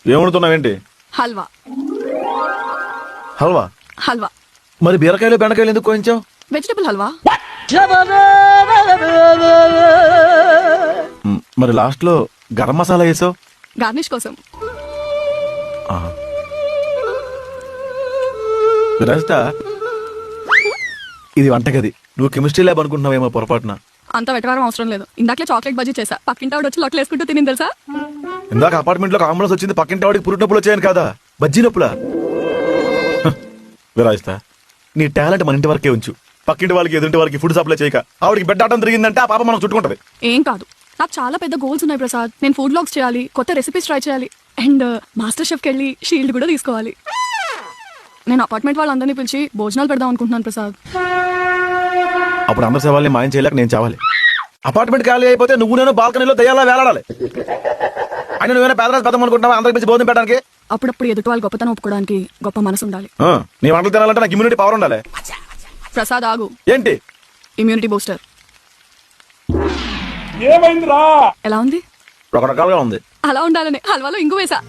ఏమడుతున్నావేంటి? హల్వా. హల్వా? హల్వా. మరి బీరకాయలు బెండకాయలు ఎందుకు కోయించావు? వెజిటబుల్ హల్వా. మరి లాస్ట్ లో గరం మసాలా వేసావు? గార్నిష్ కోసం. విరాజిత, ఇది వంటగది. నువ్వు కెమిస్ట్రీ ల్యాబ్ అనుకుంటున్నావేమో పొరపాటున. అంత వెటకారం అవసరం లేదు. ఇందాకలే చాక్లెట్ బజ్జీ చేసా. పక్కింటి ఆవిడ వచ్చి లొట్టలు వేసుకుంటూ తిని తెలుసా? ఇందాక అపార్ట్మెంట్ లో అంబులెన్స్ వచ్చింది, పక్కింటి వాడికి పురుటి నొప్పులు వచ్చాయని కదా, బజ్జీ నొప్పులా? విరాజిత, నీ టాలెంట్ మన ఇంటి వరకే ఉంచు. పక్కింటి వాళ్ళకి ఎదుటి వాళ్ళకి ఫుడ్ సప్లై చేయక ఆవిడకి బెడ్ ఆటం తిరిగిందంటే ఆ పాప మనం చుట్టుకుంటది. ఏం కాదు, నాకు చాలా పెద్ద గోల్స్ ఉన్నాయి ప్రసాద్. నేను ఫుడ్ బ్లాగ్స్ చేయాలి, కొత్త రెసిపీస్ ట్రై చేయాలి, అండ్ మాస్టర్ షెఫ్కి వెళ్ళి షీల్డ్ కూడా తీసుకోవాలి. నేను అపార్ట్మెంట్ వాళ్ళందరినీ పిలిచి భోజనాలు పెడదాం అనుకుంటున్నాను ప్రసాద్. అప్పుడు అందరి సేవల్ని మాయం చేయలేక నేను చావాలి. అపార్ట్మెంట్ ఖాళీ అయిపోతే నువ్వు నేను బాల్కనీలో దయ్యాలా వేలాడాలి. ఆయన నువ్వేనా పేదరాజు పదం అనుకుంటున్నావా అందరికి పిలిచి భోజనం పెట్టడానికి? అప్పుడప్పుడు ఎదుటి వాళ్ళు గొప్పతనం ఒప్పుకోవడానికి గొప్ప మనసు ఉండాలి. నీ వంటలు తినాలంటే నాకు ఇమ్యూనిటీ పవర్ ఉండాలి. ప్రసాద్ ఆగు. ఏంటి? Immunity booster. ఏమైందిరా? ఎలా ఉంది? రకరకాలుగా ఉంది. అలా ఉండాలని హల్వాలో ఇంగు వేసా.